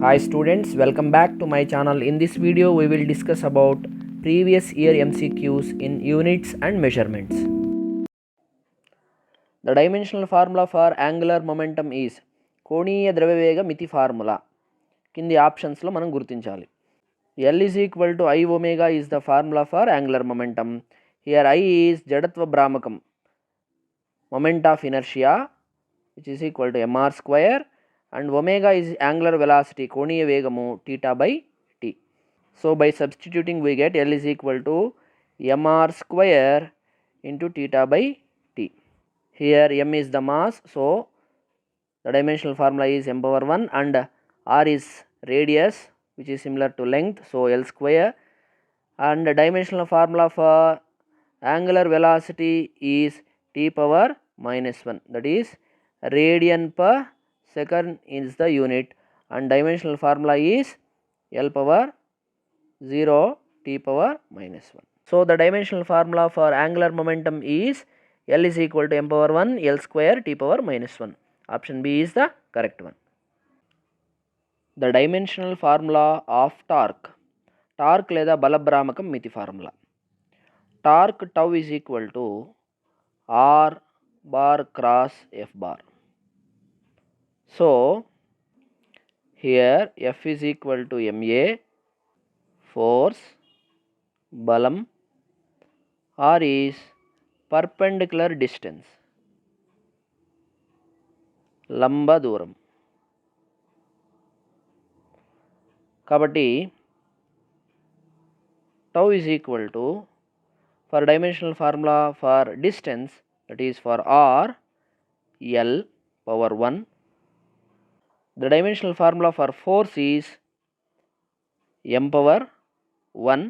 Hi students, welcome back to my channel. In this video we will discuss about previous year MCQs in units and measurements. The dimensional formula for angular momentum is కోణీయ ద్రవ్యవేగ మితి formula కింది ఆప్షన్స్లో మనం గుర్తించాలి. L is equal to I omega is the formula for angular momentum. Here I is జడత్వ భ్రామకం, moment of inertia, which is equal to mr square, and omega is angular velocity, కోణీయ వేగము, theta by t. So by substituting we get L is equal to mr square into theta by t. Here m is the mass, so the dimensional formula is m power 1, and r is radius, which is similar to length, so L square, and the dimensional formula for angular velocity is t power minus 1, that is radian per second is the unit, and dimensional formula is L power 0 t power minus 1. So the dimensional formula for angular momentum is L is equal to m power 1 L square t power minus 1. Option B is the correct one. The dimensional formula of torque. Torque లేదా బలభ్రామకం మితి formula. Torque tau is equal to R bar cross F bar. So here F is equal to ma, force, balam, R is perpendicular distance, లంబ దూరం. కాబట్టి tau is equal to, for dimensional formula for distance, that is for R, L power 1. The dimensional formula for force is m power 1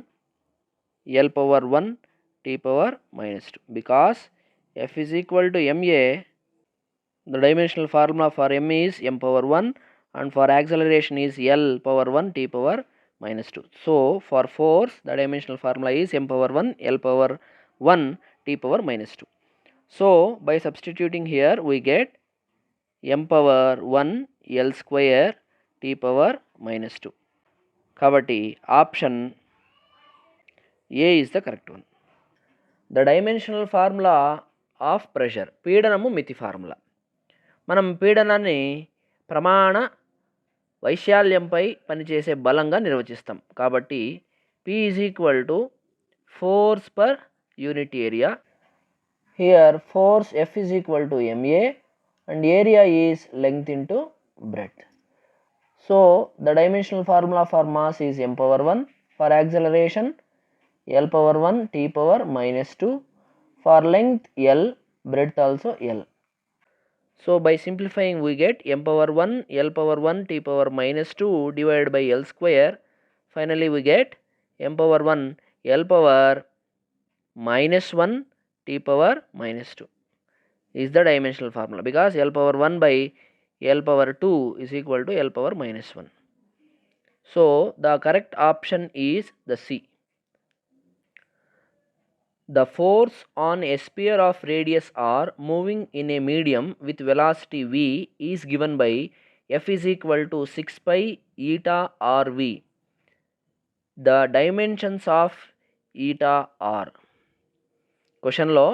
L power 1 t power minus 2. Because F is equal to ma, the dimensional formula for m is m power 1, and for acceleration is L power 1 t power minus 2. So for force the dimensional formula is m power 1 L power 1 t power minus 2. So by substituting here we get m power 1 L square t power minus 2. కాబట్టి option A is the correct one. The dimensional formula of pressure. పీడనము మితి formula. మనం పీడనాన్ని ప్రమాణ వైశాల్యంపై పనిచేసే బలంగా నిర్వచిస్తాం. కాబట్టి P is equal to force per unit area. Here force F is equal to ma, and area is length into breadth. So the dimensional formula for mass is m power 1, for acceleration L power 1 t power minus 2, for length L, breadth also L. So by simplifying we get m power 1 L power 1 t power minus 2 divided by L square. Finally we get m power 1 L power minus 1 t power minus 2 is the dimensional formula, because L power 1 by L power 2 is equal to L power minus 1. So the correct option is the C. The force on a sphere of radius r moving in a medium with velocity v is given by F is equal to 6 pi eta rv. The dimensions of eta r. క్వశ్చన్లో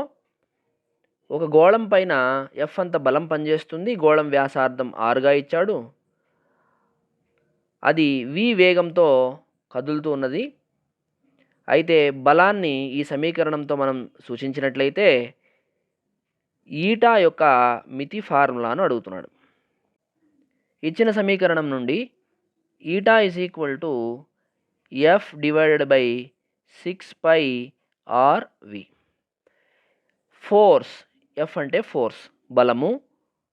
ఒక గోళం పైన F అంత బలం పనిచేస్తుంది, గోళం వ్యాసార్థం ఆర్గా ఇచ్చాడు, అది v వేగంతో కదులుతూ ఉన్నది. అయితే బలాన్ని ఈ సమీకరణంతో మనం సూచించినట్లయితే ఈటా యొక్క మితి ఫార్ములాను అడుగుతున్నాడు. ఇచ్చిన సమీకరణం నుండి eta is equal to F divided by 6 pi R V. Force, F అంటే ఫోర్స్, బలము,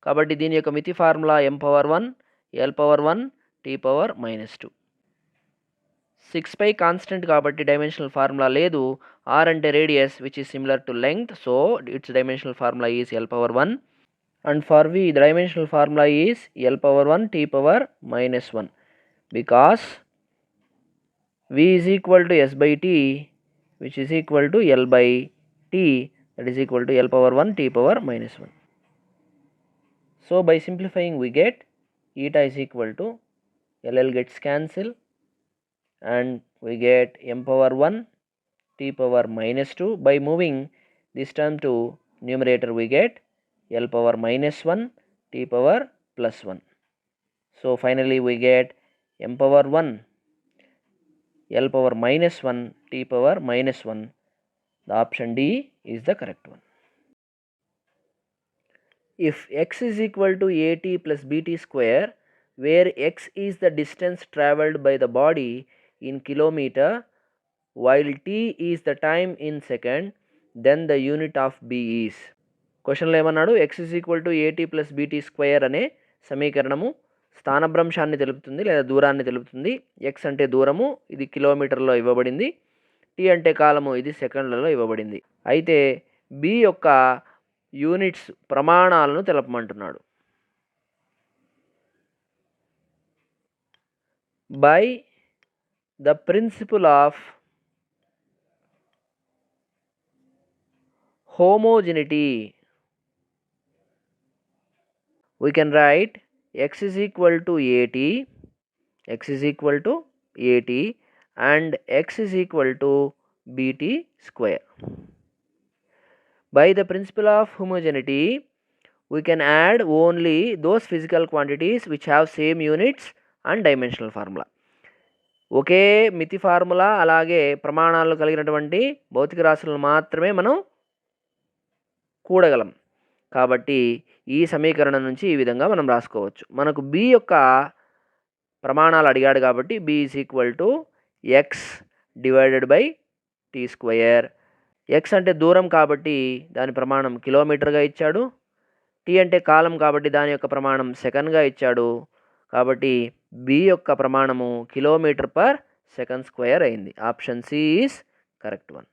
కాబట్టి దీని యొక్క మితి formula m power 1 L power 1 t power minus 2. 6 pi constant కాబట్టి డైమెన్షనల్ ఫార్ములా లేదు. r అంటే radius, which is similar to length, so its dimensional formula is L power 1, and for v the dimensional formula is L power 1 t power minus 1, because v is equal to s by t, which is equal to L by t, that is equal to L power 1 t power minus 1. So by simplifying we get eta is equal to LL gets cancelled and we get m power 1 t power minus 2. By moving this term to numerator we get L power minus 1 t power plus 1. So finally we get m power 1 L power minus 1 t power minus 1. The option D is the correct one. If x is equal to at plus bt square, where x is the distance travelled by the body in kilometer while t is the time in second, then the unit of b is. క్వశ్చన్లో ఏమన్నాడు, X is equal to ఏటీ plus BT square అనే సమీకరణము స్థానభ్రంశాన్ని తెలుపుతుంది లేదా దూరాన్ని తెలుపుతుంది. X అంటే దూరము, ఇది కిలోమీటర్లో ఇవ్వబడింది. టీ అంటే కాలము, ఇది సెకండ్లలో ఇవ్వబడింది. అయితే బి యొక్క యూనిట్స్ ప్రమాణాలను తెలపమంటున్నాడు. By the principle of homogeneity, we can write x is equal to at and x is equal to bt square. By the principle of homogeneity, we can add only those physical quantities which have same units and dimensional formula. ఒకే మితి formula అలాగే ప్రమాణాలు కలిగినటువంటి భౌతిక రాశులను మాత్రమే మనం కూడగలం. కాబట్టి ఈ సమీకరణం నుంచి ఈ విధంగా మనం రాసుకోవచ్చు. మనకు b యొక్క ప్రమాణాలు అడిగాడు కాబట్టి b is equal to x divided by t square. X అంటే దూరం కాబట్టి దాని ప్రమాణం కిలోమీటర్గా ఇచ్చాడు. టీ అంటే కాలం కాబట్టి దాని యొక్క ప్రమాణం సెకండ్గా ఇచ్చాడు. కాబట్టి b యొక్క ప్రమాణము కిలోమీటర్ పర్ సెకండ్ స్క్వేర్ అయింది. Option C is correct one.